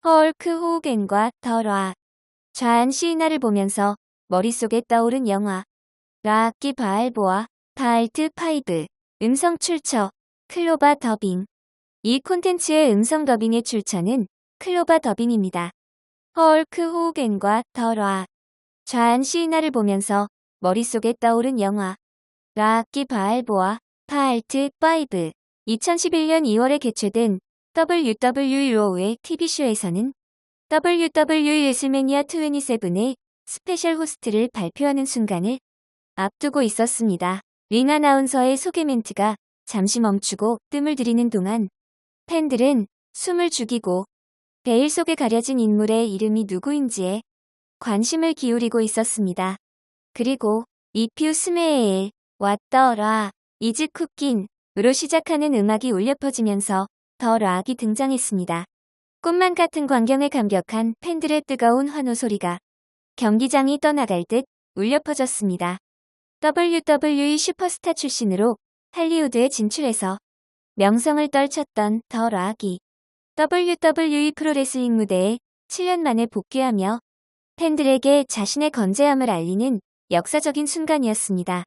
헐크 호우겐과 더 라. 좌안 시이나를 보면서 머릿속에 떠오른 영화. 라악기 바알보아, 바알트 5. 음성 출처, 클로바 더빙. 이 콘텐츠의 음성 더빙의 출처는 클로바 더빙입니다. 헐크 호우겐과 더 라. 좌안 시이나를 보면서 머릿속에 떠오른 영화. 라악기 바알보아, 바알트 5. 2011년 2월에 개최된 WWE 로우의 TV쇼에서는 WWE 레슬매니아 27의 스페셜 호스트를 발표하는 순간을 앞두고 있었습니다. 링 아나운서의 소개 멘트가 잠시 멈추고 뜸을 들이는 동안 팬들은 숨을 죽이고 베일 속에 가려진 인물의 이름이 누구인지에 관심을 기울이고 있었습니다. 그리고 If you smell what the ra is cooking 으로 시작하는 음악이 울려 퍼지면서 더 락이 등장했습니다. 꿈만 같은 광경에 감격한 팬들의 뜨거운 환호 소리가 경기장이 떠나갈 듯 울려 퍼졌습니다. WWE 슈퍼스타 출신으로 할리우드에 진출해서 명성을 떨쳤던 더 락이 WWE 프로레슬링 무대에 7년 만에 복귀하며 팬들에게 자신의 건재함을 알리는 역사적인 순간이었습니다.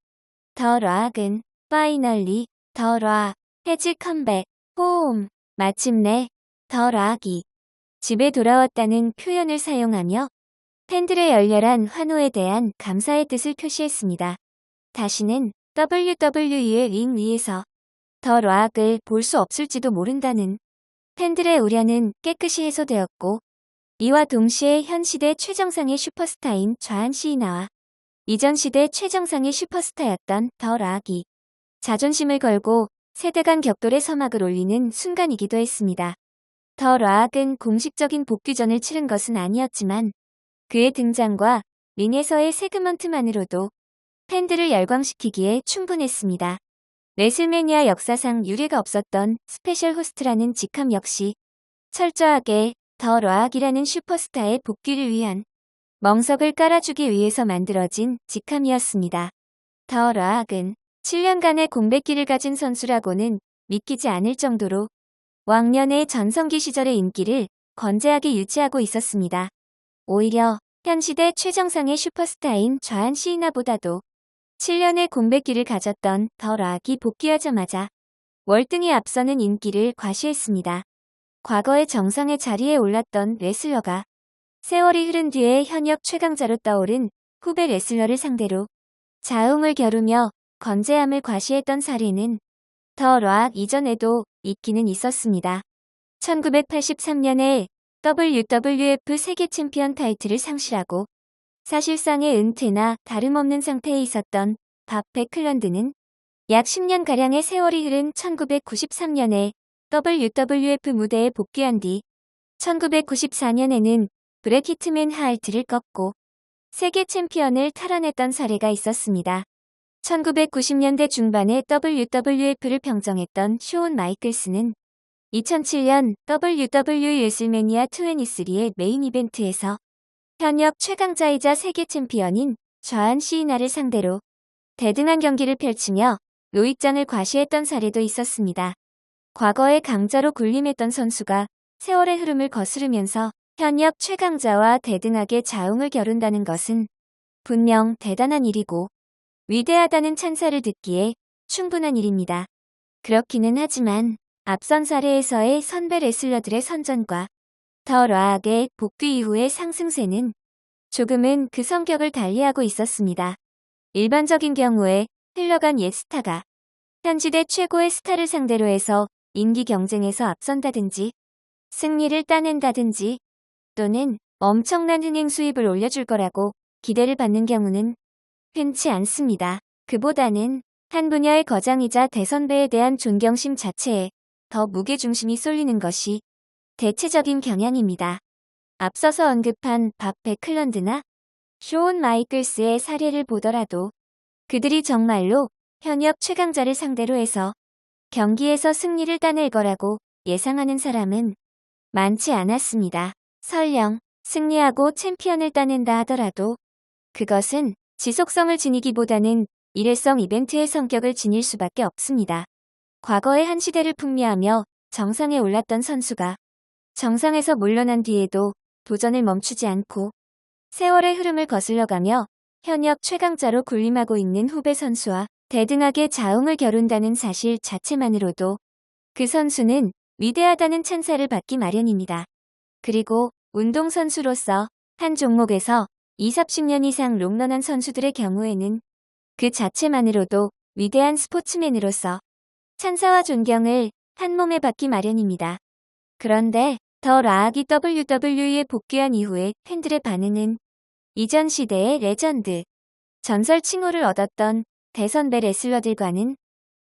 더 락은 파이널리 더 락 해지 컴백 홈 마침내 더 락이 집에 돌아왔다는 표현을 사용하며 팬들의 열렬한 환호에 대한 감사의 뜻을 표시했습니다. 다시는 WWE의 링 위에서 더 락을 볼 수 없을지도 모른다는 팬들의 우려는 깨끗이 해소되었고, 이와 동시에 현 시대 최정상의 슈퍼스타인 좌안 시이나와 이전 시대 최정상의 슈퍼스타였던 더 락이 자존심을 걸고 세대 간 격돌의 서막을 올리는 순간이기도 했습니다. 더 락은 공식적인 복귀전을 치른 것은 아니었지만 그의 등장과 링에서의 세그먼트만으로도 팬들을 열광시키기에 충분했습니다. 레슬매니아 역사상 유례가 없었던 스페셜 호스트라는 직함 역시 철저하게 더 락이라는 슈퍼스타의 복귀를 위한 멍석을 깔아주기 위해서 만들어진 직함이었습니다. 더 락은 7년간의 공백기를 가진 선수라고는 믿기지 않을 정도로 왕년의 전성기 시절의 인기를 건재하게 유지하고 있었습니다. 오히려 현 시대 최정상의 슈퍼스타인 좌안 시이나보다도 7년의 공백기를 가졌던 더 락이 복귀하자마자 월등히 앞서는 인기를 과시했습니다. 과거의 정상의 자리에 올랐던 레슬러가 세월이 흐른 뒤에 현역 최강자로 떠오른 후배 레슬러를 상대로 자웅을 겨루며 건재함을 과시했던 사례는 더 락 이전에도 있기는 있었습니다. 1983년에 WWF 세계 챔피언 타이틀을 상실하고 사실상의 은퇴나 다름없는 상태에 있었던 밥 베클런드는 약 10년가량의 세월이 흐른 1993년에 WWF 무대에 복귀한 뒤 1994년에는 브렛 히트맨 하알트를 꺾고 세계 챔피언을 탈환했던 사례가 있었습니다. 1990년대 중반에 WWF를 평정했던 쇼온 마이클스는 2007년 WWE 레슬매니아 23의 메인 이벤트에서 현역 최강자이자 세계 챔피언인 좌안 시이나를 상대로 대등한 경기를 펼치며 노익장을 과시했던 사례도 있었습니다. 과거의 강자로 군림했던 선수가 세월의 흐름을 거스르면서 현역 최강자와 대등하게 자웅을 겨룬다는 것은 분명 대단한 일이고 위대하다는 찬사를 듣기에 충분한 일입니다. 그렇기는 하지만 앞선 사례에서의 선배 레슬러들의 선전과 더 락의 복귀 이후의 상승세는 조금은 그 성격을 달리하고 있었습니다. 일반적인 경우에 흘러간 옛 스타가 현시대 최고의 스타를 상대로 해서 인기 경쟁에서 앞선다든지 승리를 따낸다든지 또는 엄청난 흥행 수입을 올려줄 거라고 기대를 받는 경우는 흔치 않습니다. 그보다는 한 분야의 거장이자 대선배에 대한 존경심 자체에 더 무게중심이 쏠리는 것이 대체적인 경향입니다. 앞서서 언급한 밥 베클런드나 쇼온 마이클스의 사례를 보더라도 그들이 정말로 현역 최강자를 상대로 해서 경기에서 승리를 따낼 거라고 예상하는 사람은 많지 않았습니다. 설령 승리하고 챔피언을 따낸다 하더라도 그것은 지속성을 지니기보다는 일회성 이벤트의 성격을 지닐 수밖에 없습니다. 과거의 한 시대를 풍미하며 정상에 올랐던 선수가 정상에서 물러난 뒤에도 도전을 멈추지 않고 세월의 흐름을 거슬러가며 현역 최강자로 군림하고 있는 후배 선수와 대등하게 자웅을 겨룬다는 사실 자체만으로도 그 선수는 위대하다는 찬사를 받기 마련입니다. 그리고 운동선수로서 한 종목에서 20-30년 이상 롱런한 선수들의 경우에는 그 자체만으로도 위대한 스포츠맨으로서 찬사와 존경을 한 몸에 받기 마련입니다. 그런데 더 나아가 WWE에 복귀한 이후의 팬들의 반응은 이전 시대의 레전드, 전설 칭호를 얻었던 대선배 레슬러들과는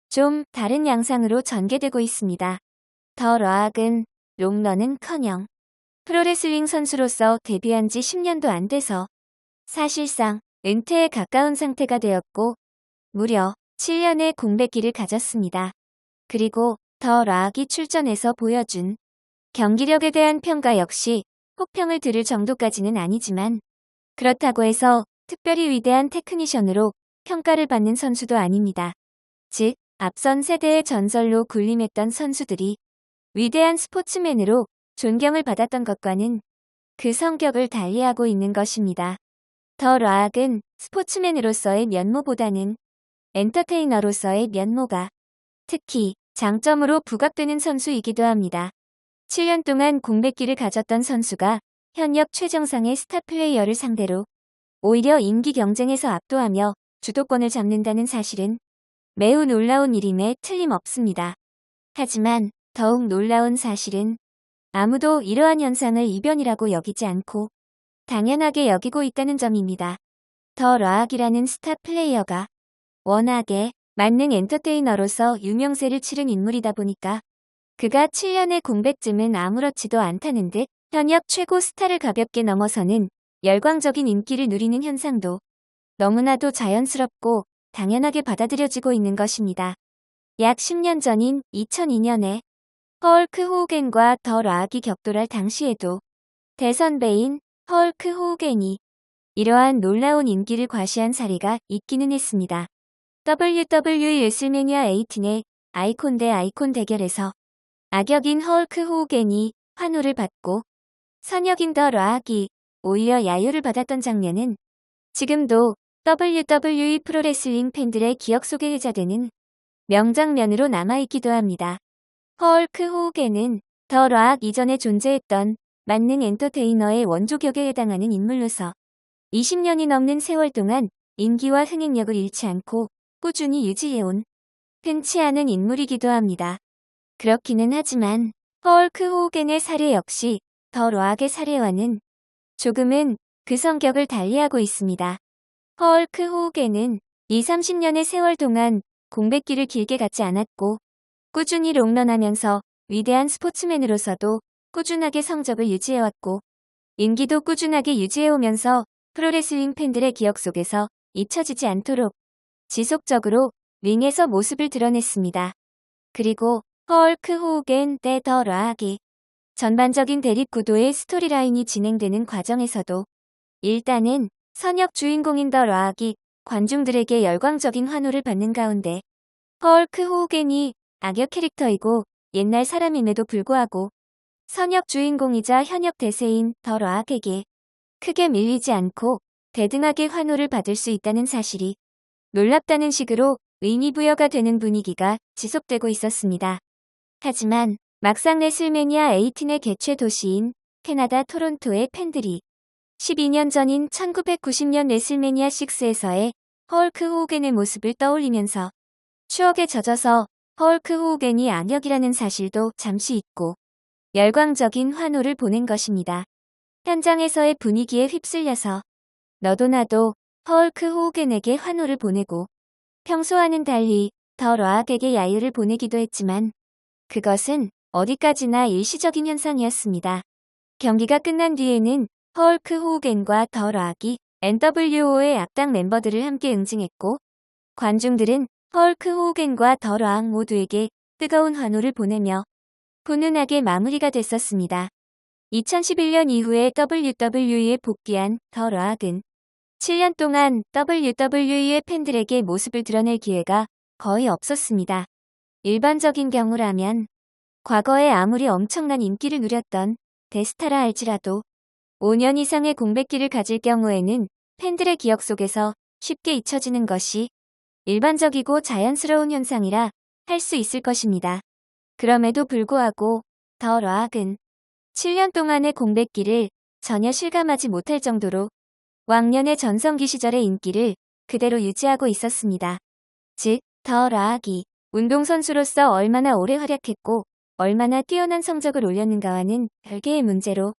좀 다른 양상으로 전개되고 있습니다. 더 락은 롱런은커녕 프로레슬링 선수로서 데뷔한 지 10년도 안 돼서 사실상 은퇴에 가까운 상태가 되었고 무려 7년의 공백기를 가졌습니다. 그리고 더 락이 출전해서 보여준 경기력에 대한 평가 역시 혹평을 들을 정도까지는 아니지만 그렇다고 해서 특별히 위대한 테크니션으로 평가를 받는 선수도 아닙니다. 즉, 앞선 세대의 전설로 군림했던 선수들이 위대한 스포츠맨으로 존경을 받았던 것과는 그 성격을 달리하고 있는 것입니다. 더 락은 스포츠맨으로서의 면모보다는 엔터테이너로서의 면모가 특히 장점으로 부각되는 선수이기도 합니다. 7년 동안 공백기를 가졌던 선수가 현역 최정상의 스타 플레이어를 상대로 오히려 인기 경쟁에서 압도하며 주도권을 잡는다는 사실은 매우 놀라운 일임에 틀림없습니다. 하지만 더욱 놀라운 사실은 아무도 이러한 현상을 이변이라고 여기지 않고 당연하게 여기고 있다는 점입니다. 더 락이라는 스타 플레이어가 워낙에 만능 엔터테이너로서 유명세를 치른 인물이다 보니까 그가 7년의 공백쯤은 아무렇지도 않다는 듯 현역 최고 스타를 가볍게 넘어서는 열광적인 인기를 누리는 현상도 너무나도 자연스럽고 당연하게 받아들여지고 있는 것입니다. 약 10년 전인 2002년에 헐크 호우겐과 더 락이 격돌할 당시에도 대선배인 헐크 호우겐이 이러한 놀라운 인기를 과시한 사례가 있기는 했습니다. WWE 레슬매니아 18의 아이콘 대 아이콘 대결에서 악역인 헐크 호우겐이 환호를 받고 선역인 더 락이 오히려 야유를 받았던 장면은 지금도 WWE 프로레슬링 팬들의 기억 속에 회자되는 명장면으로 남아있기도 합니다. 헐크 호우겐은 더 락 이전에 존재했던 만능 엔터테이너의 원조격에 해당하는 인물로서 20년이 넘는 세월 동안 인기와 흥행력을 잃지 않고 꾸준히 유지해온 흔치 않은 인물이기도 합니다. 그렇기는 하지만 헐크 호우겐의 사례 역시 더 락의 사례와는 조금은 그 성격을 달리하고 있습니다. 헐크 호우겐은 20-30년의 세월 동안 공백기를 길게 갖지 않았고 꾸준히 롱런하면서 위대한 스포츠맨으로서도 꾸준하게 성적을 유지해왔고 인기도 꾸준하게 유지해오면서 프로레슬링 팬들의 기억 속에서 잊혀지지 않도록 지속적으로 링에서 모습을 드러냈습니다. 그리고 헐크 호우겐 대 더 락이 전반적인 대립 구도의 스토리라인이 진행되는 과정에서도 일단은 선역 주인공인 더 락이 관중들에게 열광적인 환호를 받는 가운데 헐크 호우겐이 악역 캐릭터이고 옛날 사람임에도 불구하고 선역 주인공이자 현역 대세인 더 락에게 크게 밀리지 않고 대등하게 환호를 받을 수 있다는 사실이 놀랍다는 식으로 의미부여가 되는 분위기가 지속되고 있었습니다. 하지만 막상 레슬매니아 18의 개최 도시인 캐나다 토론토의 팬들이 12년 전인 1990년 레슬매니아 6에서의 헐크 호우겐의 모습을 떠올리면서 추억에 젖어서 헐크 호우겐이 악역이라는 사실도 잠시 잊고 열광적인 환호를 보낸 것입니다. 현장에서의 분위기에 휩쓸려서 너도 나도 헐크 호우겐에게 환호를 보내고 평소와는 달리 더 락에게 야유를 보내기도 했지만 그것은 어디까지나 일시적인 현상이었습니다. 경기가 끝난 뒤에는 헐크 호우겐과 더 락이 NWO의 악당 멤버들을 함께 응징했고 관중들은 헐크 호우겐과 더 락 모두에게 뜨거운 환호를 보내며 훈훈하게 마무리가 됐었습니다. 2011년 이후에 WWE에 복귀한 더 락은 7년 동안 WWE의 팬들에게 모습을 드러낼 기회가 거의 없었습니다. 일반적인 경우라면 과거에 아무리 엄청난 인기를 누렸던 대스타라 할지라도 5년 이상의 공백기를 가질 경우에는 팬들의 기억 속에서 쉽게 잊혀지는 것이 일반적이고 자연스러운 현상이라 할 수 있을 것입니다. 그럼에도 불구하고 더 락은 7년 동안의 공백기를 전혀 실감하지 못할 정도로 왕년의 전성기 시절의 인기를 그대로 유지하고 있었습니다. 즉, 더 락이 운동선수로서 얼마나 오래 활약했고 얼마나 뛰어난 성적을 올렸는가와는 별개의 문제로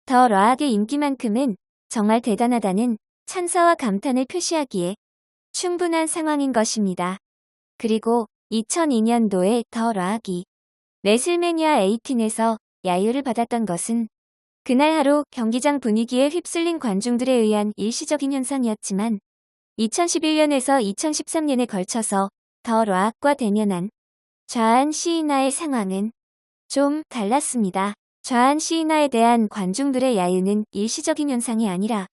더 락의 인기만큼은 정말 대단하다는 찬사와 감탄을 표시하기에 충분한 상황인 것입니다. 그리고 2002년도에 더 락이 레슬매니아 18에서 야유를 받았던 것은 그날 하루 경기장 분위기에 휩쓸린 관중들에 의한 일시적인 현상이었지만 2011년에서 2013년에 걸쳐서 더 락과 대면한 좌안 시이나의 상황은 좀 달랐습니다. 좌안 시이나에 대한 관중들의 야유는 일시적인 현상이 아니라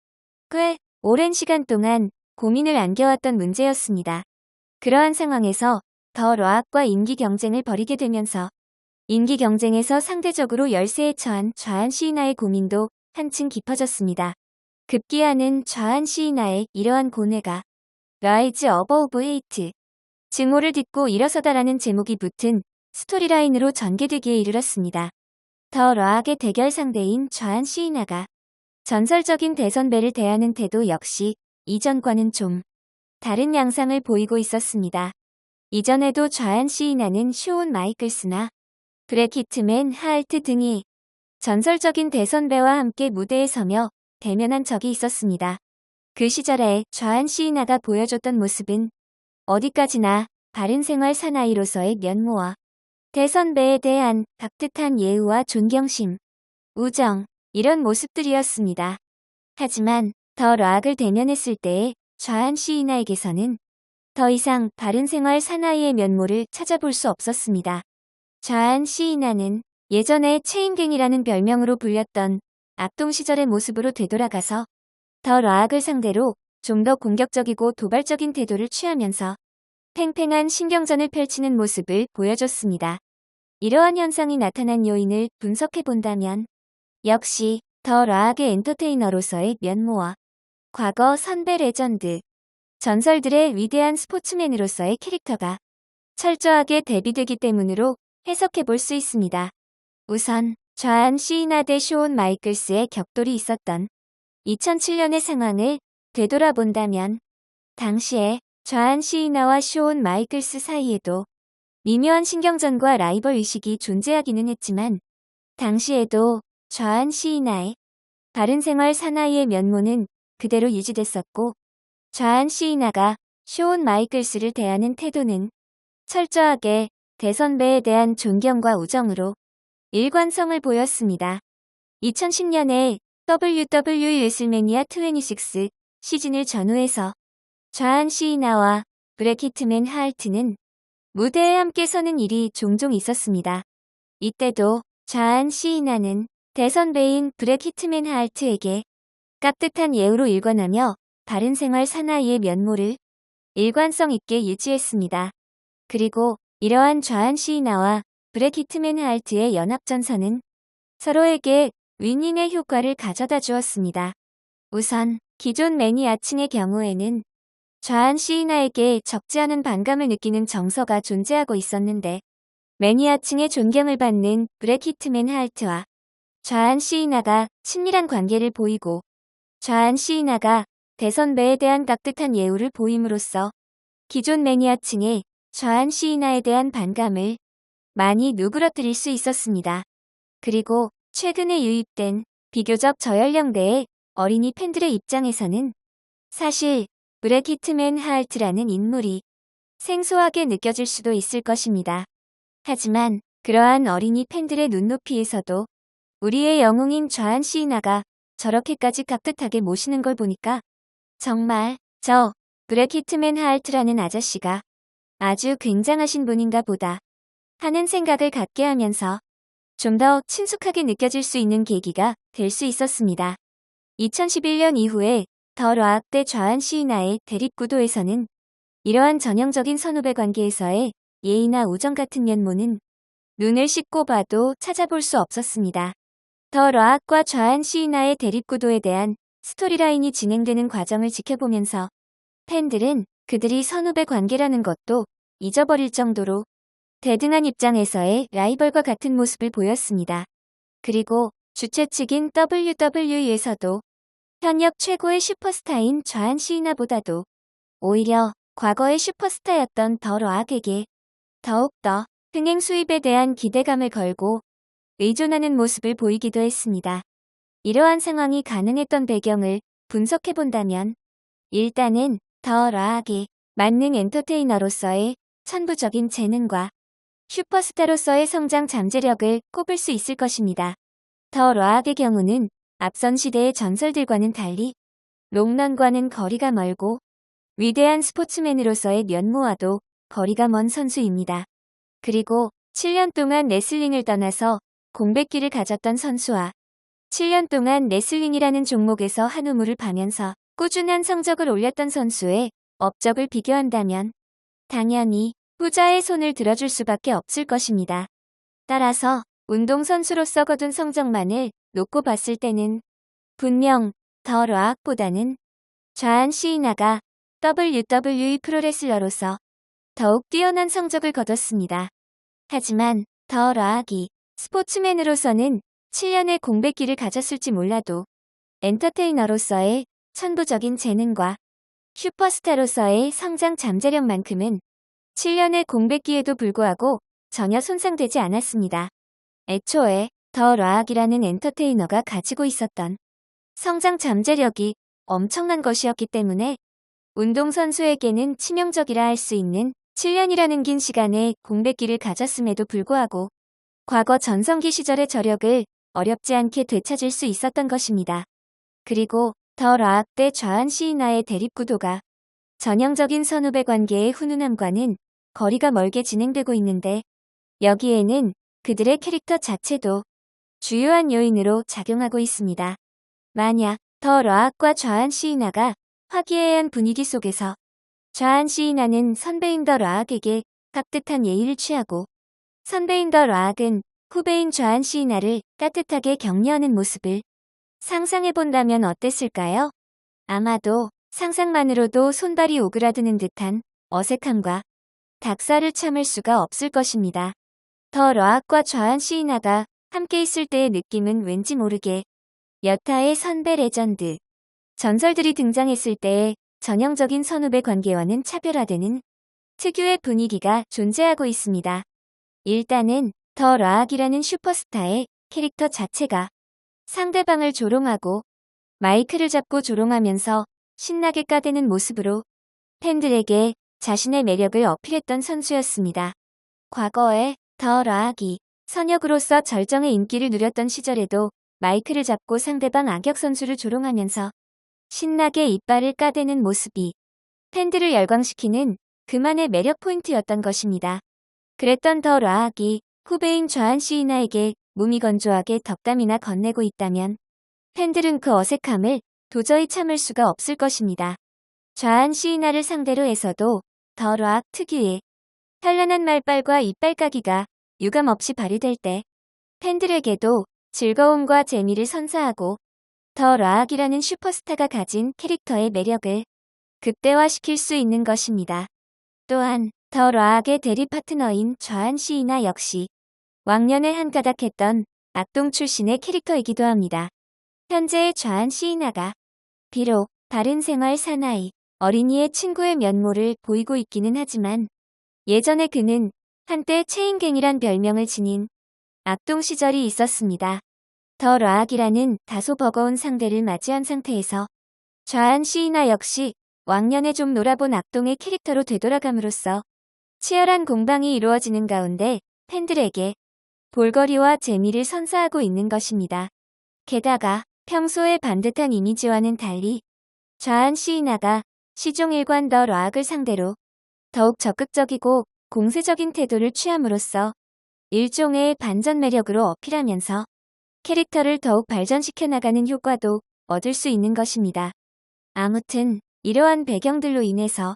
꽤 오랜 시간 동안 고민을 안겨왔던 문제였습니다. 그러한 상황에서 더 락과 인기 경쟁을 벌이게 되면서 인기 경쟁에서 상대적으로 열세에 처한 좌안 시이나의 고민도 한층 깊어졌습니다. 급기야는 좌안 시이나의 이러한 고뇌가 Rise Above Hate, 증오를 딛고 일어서다라는 제목이 붙은 스토리라인으로 전개되기에 이르렀습니다. 더 락의 대결 상대인 좌안 시이나가 전설적인 대선배를 대하는 태도 역시 이전과는 좀 다른 양상을 보이고 있었습니다. 이전에도 좌안 시이나는 쇼온 마이클스나 브렉 히트맨 하알트 등이 전설적인 대선배와 함께 무대에 서며 대면한 적이 있었습니다. 그 시절에 좌안 시이나가 보여줬던 모습은 어디까지나 바른 생활 사나이로서의 면모와 대선배에 대한 깍듯한 예우와 존경심, 우정, 이런 모습들이었습니다. 하지만 더 락을 대면했을 때의 좌안 시이나에게서는 더 이상 바른 생활 사나이의 면모를 찾아볼 수 없었습니다. 좌안 시이나는 예전에 체인갱이라는 별명으로 불렸던 악동 시절의 모습으로 되돌아가서 더 락을 상대로 좀 더 공격적이고 도발적인 태도를 취하면서 팽팽한 신경전을 펼치는 모습을 보여줬습니다. 이러한 현상이 나타난 요인을 분석해본다면 역시 더 락의 엔터테이너로서의 면모와 과거 선배 레전드, 전설들의 위대한 스포츠맨으로서의 캐릭터가 철저하게 대비되기 때문으로 해석해볼 수 있습니다. 우선 좌안 시이나 대 쇼온 마이클스의 격돌이 있었던 2007년의 상황을 되돌아본다면 당시에 좌안 시이나와 쇼온 마이클스 사이에도 미묘한 신경전과 라이벌 의식이 존재하기는 했지만 당시에도 좌안 시이나의 바른 생활 사나이의 면모는 그대로 유지됐었고 좌안 시이나가 쇼온 마이클스를 대하는 태도는 철저하게 대선배에 대한 존경과 우정으로 일관성을 보였습니다. 2010년에 WWE 레슬매니아 26 시즌을 전후해서 좌안 시이나와 브렉 히트맨 하알트는 무대에 함께 서는 일이 종종 있었습니다. 이때도 좌안 시이나는 대선배인 브렉 히트맨 하알트에게 깍듯한 예우로 일관하며 바른 생활 사나이의 면모를 일관성 있게 유지했습니다. 그리고 이러한 좌안 시이나와 브렉 히트맨 하알트의 연합전선은 서로에게 윈윈의 효과를 가져다 주었습니다. 우선 기존 매니아층의 경우에는 좌안 시이나에게 적지 않은 반감을 느끼는 정서가 존재하고 있었는데 매니아층의 존경을 받는 브렉 히트맨 하알트와 좌안 시이나가 친밀한 관계를 보이고 좌안 시이나가 대선배에 대한 깍듯한 예우를 보임으로써 기존 매니아층의 좌안 시이나에 대한 반감을 많이 누그러뜨릴 수 있었습니다. 그리고 최근에 유입된 비교적 저연령대의 어린이 팬들의 입장에서는 사실 브렉 히트맨 하알트라는 인물이 생소하게 느껴질 수도 있을 것입니다. 하지만 그러한 어린이 팬들의 눈높이에서도 우리의 영웅인 좌안 시이나가 저렇게까지 깍듯하게 모시는 걸 보니까 정말 저 브렉 히트맨 하알트라는 아저씨가 아주 굉장하신 분인가 보다 하는 생각을 갖게 하면서 좀 더 친숙하게 느껴질 수 있는 계기가 될 수 있었습니다. 2011년 이후에 더 락 대 좌안 시이나의 대립구도에서는 이러한 전형적인 선후배 관계에서의 예의나 우정 같은 면모는 눈을 씻고 봐도 찾아볼 수 없었습니다. 더 라악과 좌안 시이나의 대립구도에 대한 스토리라인이 진행되는 과정을 지켜보면서 팬들은 그들이 선후배 관계라는 것도 잊어버릴 정도로 대등한 입장에서의 라이벌과 같은 모습을 보였습니다. 그리고 주최 측인 WWE에서도 현역 최고의 슈퍼스타인 좌안 시이나보다도 오히려 과거의 슈퍼스타였던 더 라악에게 더욱더 흥행 수입에 대한 기대감을 걸고 의존하는 모습을 보이기도 했습니다. 이러한 상황이 가능했던 배경을 분석해본다면 일단은 더 라악이 만능 엔터테이너로서의 천부적인 재능과 슈퍼스타로서의 성장 잠재력을 꼽을 수 있을 것입니다. 더 라악의 경우는 앞선 시대의 전설들과는 달리 롱런과는 거리가 멀고 위대한 스포츠맨으로서의 면모와도 거리가 먼 선수입니다. 그리고 7년 동안 레슬링을 떠나서 공백기를 가졌던 선수와 7년 동안 레슬링이라는 종목에서 한 우물을 파면서 꾸준한 성적을 올렸던 선수의 업적을 비교한다면 당연히 후자의 손을 들어줄 수밖에 없을 것입니다. 따라서 운동선수로서 거둔 성적만을 놓고 봤을 때는 분명 더 라악보다는 좌안 시이나가 WWE 프로레슬러로서 더욱 뛰어난 성적을 거뒀습니다. 하지만 더 라악이 스포츠맨으로서는 7년의 공백기를 가졌을지 몰라도 엔터테이너로서의 천부적인 재능과 슈퍼스타로서의 성장 잠재력만큼은 7년의 공백기에도 불구하고 전혀 손상되지 않았습니다. 애초에 더 라악이라는 엔터테이너가 가지고 있었던 성장 잠재력이 엄청난 것이었기 때문에 운동선수에게는 치명적이라 할 수 있는 7년이라는 긴 시간의 공백기를 가졌음에도 불구하고 과거 전성기 시절의 저력을 어렵지 않게 되찾을 수 있었던 것입니다. 그리고 더 라악 대 좌안 시이나의 대립구도가 전형적인 선후배 관계의 훈훈함과는 거리가 멀게 진행되고 있는데 여기에는 그들의 캐릭터 자체도 주요한 요인으로 작용하고 있습니다. 만약 더 라악과 좌안 시이나가 화기애애한 분위기 속에서 좌안 시이나는 선배인 더 라악에게 깍듯한 예의를 취하고 선배인 더 라악은 후배인 좌안 시이나를 따뜻하게 격려하는 모습을 상상해본다면 어땠을까요? 아마도 상상만으로도 손발이 오그라드는 듯한 어색함과 닭살을 참을 수가 없을 것입니다. 더 라악과 좌안 시이나가 함께 있을 때의 느낌은 왠지 모르게 여타의 선배 레전드, 전설들이 등장했을 때의 전형적인 선후배 관계와는 차별화되는 특유의 분위기가 존재하고 있습니다. 일단은 더 라악이라는 슈퍼스타의 캐릭터 자체가 상대방을 조롱하고 마이크를 잡고 조롱하면서 신나게 까대는 모습으로 팬들에게 자신의 매력을 어필했던 선수였습니다. 과거에 더 라악이 선역으로서 절정의 인기를 누렸던 시절에도 마이크를 잡고 상대방 악역 선수를 조롱하면서 신나게 이빨을 까대는 모습이 팬들을 열광시키는 그만의 매력 포인트였던 것입니다. 그랬던 더 라악이 후배인 좌안 시이나에게 무미건조하게 덕담이나 건네고 있다면 팬들은 그 어색함을 도저히 참을 수가 없을 것입니다. 좌안 시이나를 상대로 해서도 더 라악 특유의 현란한 말빨과 이빨까기가 유감없이 발휘될 때 팬들에게도 즐거움과 재미를 선사하고 더 라악이라는 슈퍼스타가 가진 캐릭터의 매력을 극대화시킬 수 있는 것입니다. 또한 더 라악의 대립 파트너인 좌안 시이나 역시 왕년에 한가닥했던 악동 출신의 캐릭터이기도 합니다. 현재의 좌안 시이나가 비록 바른 생활 사나이, 어린이의 친구의 면모를 보이고 있기는 하지만 예전에 그는 한때 체인갱이란 별명을 지닌 악동 시절이 있었습니다. 더 라악이라는 다소 버거운 상대를 맞이한 상태에서 좌안 시이나 역시 왕년에 좀 놀아본 악동의 캐릭터로 되돌아감으로써 치열한 공방이 이루어지는 가운데 팬들에게 볼거리와 재미를 선사하고 있는 것입니다. 게다가 평소의 반듯한 이미지와는 달리 좌안 시이나가 시종일관 더 라악을 상대로 더욱 적극적이고 공세적인 태도를 취함으로써 일종의 반전 매력으로 어필하면서 캐릭터를 더욱 발전시켜 나가는 효과도 얻을 수 있는 것입니다. 아무튼 이러한 배경들로 인해서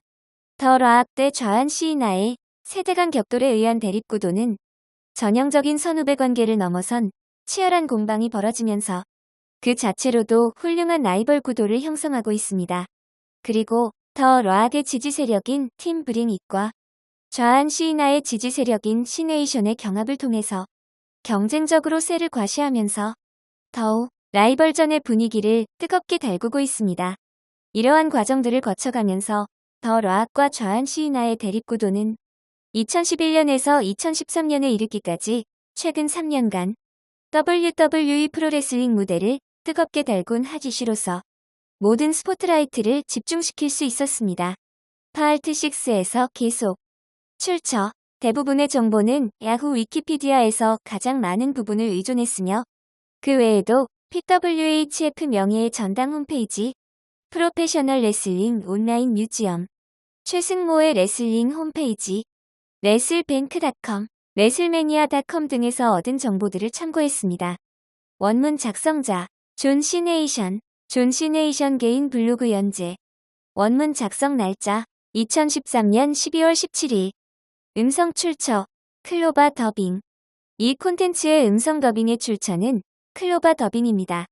더 라악 대 좌안 시이나의 세대 간 격돌에 의한 대립구도는 전형적인 선후배 관계를 넘어선 치열한 공방이 벌어지면서 그 자체로도 훌륭한 라이벌 구도를 형성하고 있습니다. 그리고 더 락의 지지 세력인 팀 브링잇과 좌한 시이나의 지지 세력인 시네이션의 경합을 통해서 경쟁적으로 셀을 과시하면서 더욱 라이벌전의 분위기를 뜨겁게 달구고 있습니다. 이러한 과정들을 거쳐가면서 더 락과 좌한 시이나의 대립구도는 2011년에서 2013년에 이르기까지 최근 3년간 WWE 프로레슬링 무대를 뜨겁게 달군 핫 이슈로서 모든 스포트라이트를 집중시킬 수 있었습니다. 파트 6에서 계속 출처 대부분의 정보는 야후 위키피디아에서 가장 많은 부분을 의존했으며 그 외에도 PWHF 명예의 전당 홈페이지, 프로페셔널 레슬링 온라인 뮤지엄, 최승모의 레슬링 홈페이지, 레슬뱅크닷컴, 레슬매니아닷컴 등에서 얻은 정보들을 참고했습니다. 원문 작성자 존 시네이션, 존 시네이션 개인 블로그 연재. 원문 작성 날짜 2013년 12월 17일. 음성 출처 클로바 더빙. 이 콘텐츠의 음성 더빙의 출처는 클로바 더빙입니다.